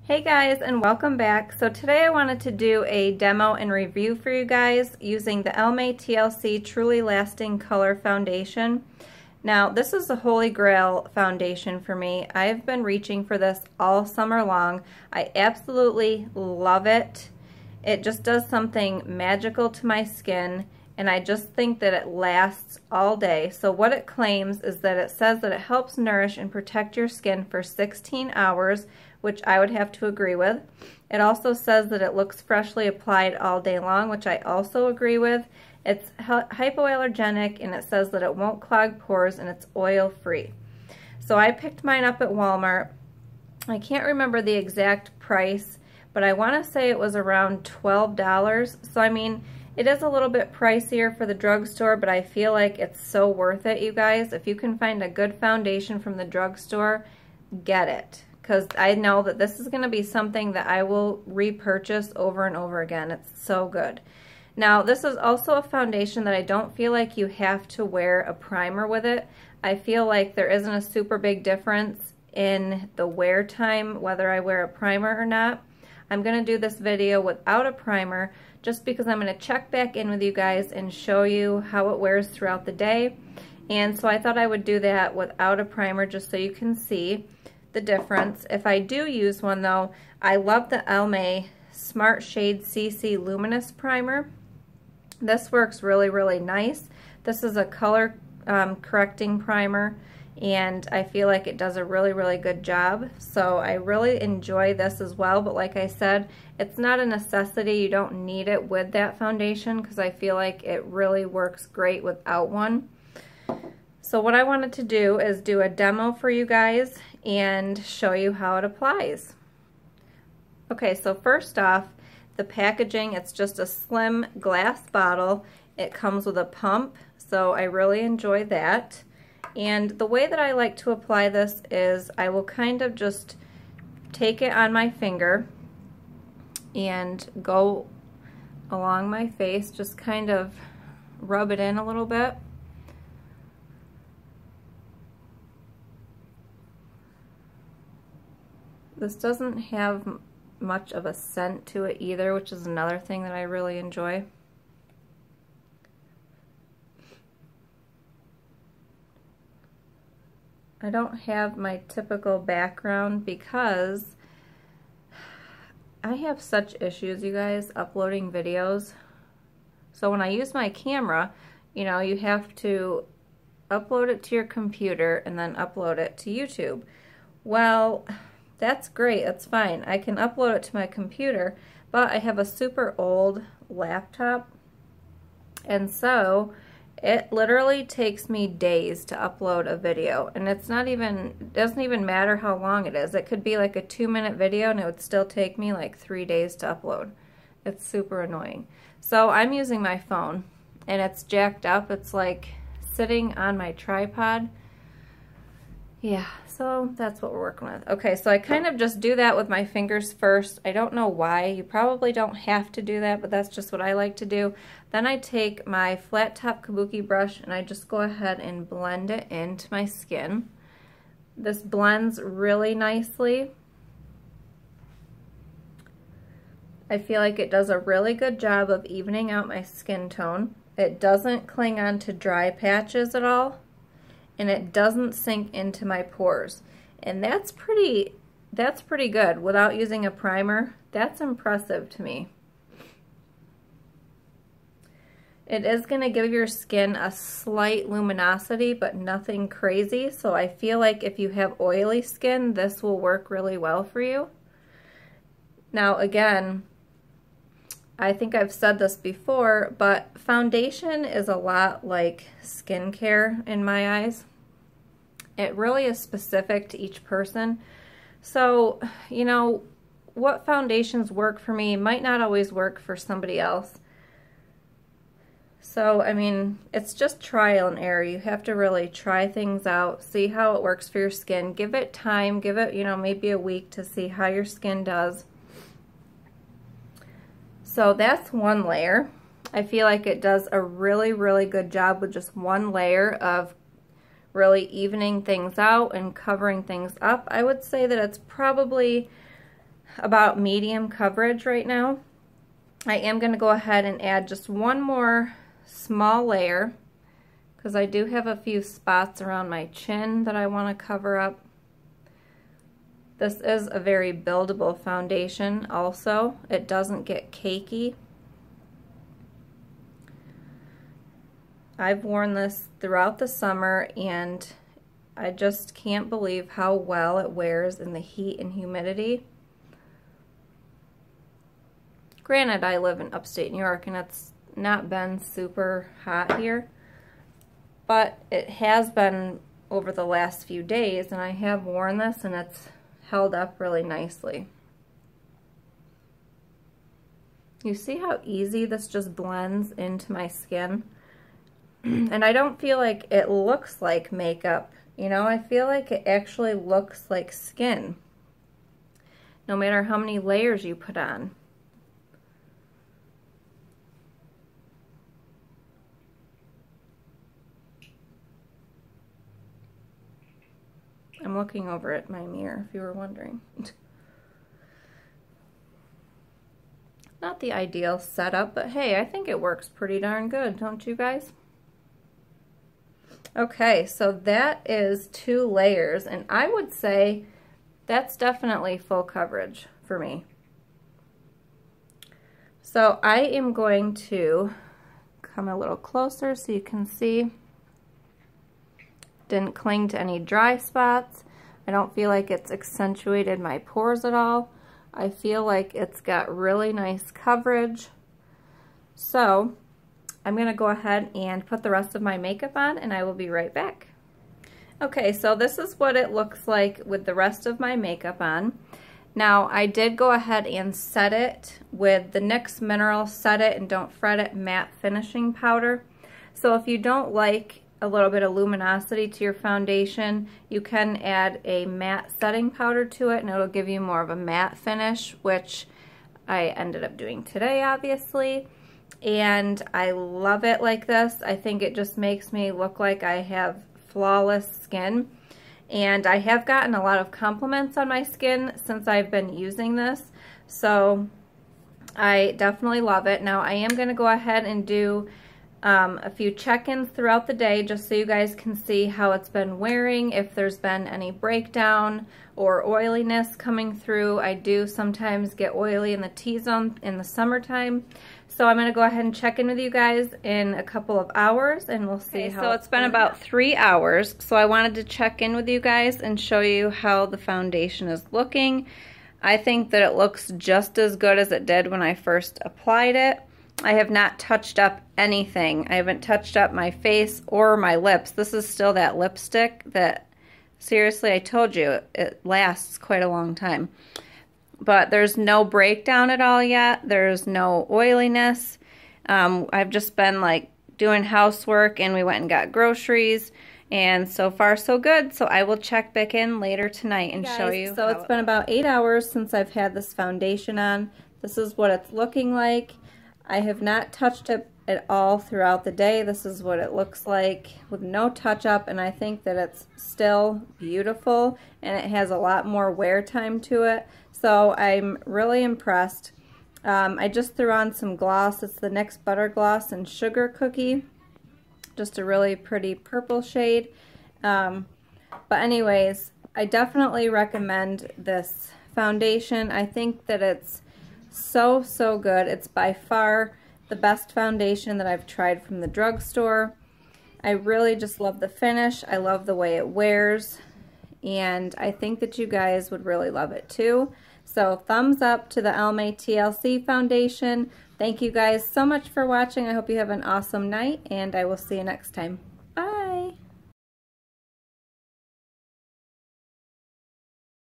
Hey guys, and welcome back. So today I wanted to do a demo and review for you guys using the Almay TLC Truly Lasting Color Foundation. Now this is the holy grail foundation for me. I've been reaching for this all summer long. I absolutely love it. It just does something magical to my skin, and I just think that it lasts all day. So what it claims is that it says that it helps nourish and protect your skin for 16 hours, which I would have to agree with. It also says that it looks freshly applied all day long, which I also agree with. It's hypoallergenic, and it says that it won't clog pores, and it's oil-free. So I picked mine up at Walmart. I can't remember the exact price, but I want to say it was around $12. So I mean, it is a little bit pricier for the drugstore, but I feel like it's so worth it, you guys. If you can find a good foundation from the drugstore, get it. Because I know that this is going to be something that I will repurchase over and over again. It's so good. Now, this is also a foundation that I don't feel like you have to wear a primer with it. I feel like there isn't a super big difference in the wear time, whether I wear a primer or not. I'm going to do this video without a primer just because I'm going to check back in with you guys and show you how it wears throughout the day. And so I thought I would do that without a primer just so you can see the difference. If I do use one though, I love the Almay Smart Shade CC Luminous Primer. This works really, really nice. This is a color correcting primer, and I feel like it does a really, really good job. So I really enjoy this as well, but like I said, it's not a necessity. You don't need it with that foundation because I feel like it really works great without one. So what I wanted to do is do a demo for you guys and show you how it applies. Okay, so first off, the packaging, it's just a slim glass bottle. It comes with a pump, so I really enjoy that. And the way that I like to apply this is I will kind of just take it on my finger and go along my face, just kind of rub it in a little bit. This doesn't have much of a scent to it either, which is another thing that I really enjoy. I don't have my typical background because I have such issues, you guys, uploading videos. So when I use my camera, you know, you have to upload it to your computer and then upload it to YouTube. Well, that's great, that's fine. I can upload it to my computer, but I have a super old laptop, and so it literally takes me days to upload a video, and it doesn't even matter how long it is. It could be like a 2-minute video and it would still take me like 3 days to upload. It's super annoying. So I'm using my phone, and it's jacked up. It's like sitting on my tripod. Yeah, so that's what we're working with. Okay, so I kind of just do that with my fingers first. I don't know why. You probably don't have to do that, but that's just what I like to do. Then I take my flat top kabuki brush and I just go ahead and blend it into my skin. This blends really nicely. I feel like it does a really good job of evening out my skin tone. It doesn't cling on to dry patches at all, and it doesn't sink into my pores. And that's pretty good without using a primer. That's impressive to me. It is going to give your skin a slight luminosity, but nothing crazy. So I feel like if you have oily skin, this will work really well for you. Now again, I think I've said this before, but foundation is a lot like skincare in my eyes. It really is specific to each person. So, you know, what foundations work for me might not always work for somebody else. So, I mean, it's just trial and error. You have to really try things out, see how it works for your skin. Give it time, give it, you know, maybe a week to see how your skin does. So that's one layer. I feel like it does a really, really good job with just one layer of really evening things out and covering things up. I would say that it's probably about medium coverage right now. I am going to go ahead and add just one more small layer because I do have a few spots around my chin that I want to cover up. This is a very buildable foundation also. It doesn't get cakey. I've worn this throughout the summer and I just can't believe how well it wears in the heat and humidity. Granted, I live in upstate New York and it's not been super hot here, but it has been over the last few days, and I have worn this and it's held up really nicely. You see how easy this just blends into my skin? And I don't feel like it looks like makeup, you know, I feel like it actually looks like skin, no matter how many layers you put on. I'm looking over at my mirror, if you were wondering. Not the ideal setup, but hey, I think it works pretty darn good, don't you guys? Okay, so that is 2 layers, and I would say that's definitely full coverage for me. So I am going to come a little closer so you can see. Didn't cling to any dry spots. I don't feel like it's accentuated my pores at all. I feel like it's got really nice coverage. So I'm going to go ahead and put the rest of my makeup on and I will be right back. Okay, so this is what it looks like with the rest of my makeup on. Now I did go ahead and set it with the NYX Mineral Set It and Don't Fret It matte finishing powder. So if you don't like a little bit of luminosity to your foundation, you can add a matte setting powder to it and it'll give you more of a matte finish, which I ended up doing today obviously, and I love it like this. I think it just makes me look like I have flawless skin, and I have gotten a lot of compliments on my skin since I've been using this, so I definitely love it. Now I am going to go ahead and do a few check-ins throughout the day just so you guys can see how it's been wearing, if there's been any breakdown or oiliness coming through. I do sometimes get oily in the T-zone in the summertime. So I'm going to go ahead and check in with you guys in a couple of hours and we'll see how. So it's been about 3 hours, so I wanted to check in with you guys and show you how the foundation is looking. I think that it looks just as good as it did when I first applied it. I have not touched up anything. I haven't touched up my face or my lips. This is still that lipstick that, seriously, I told you, it lasts quite a long time. But there's no breakdown at all yet. There's no oiliness. I've just been like doing housework and we went and got groceries. And so far so good. So I will check back in later tonight and show you. So it's been about 8 hours since I've had this foundation on. This is what it's looking like. I have not touched it at all throughout the day. This is what it looks like with no touch-up, and I think that it's still beautiful and it has a lot more wear time to it. So I'm really impressed. I just threw on some gloss. It's the NYX Butter Gloss and Sugar Cookie. Just a really pretty purple shade. But anyways, I definitely recommend this foundation. I think that it's so good. It's by far the best foundation that I've tried from the drugstore. I really just love the finish. I love the way it wears, and I think that you guys would really love it too. So thumbs up to the Almay TLC foundation. Thank you guys so much for watching. I hope you have an awesome night, and I will see you next time.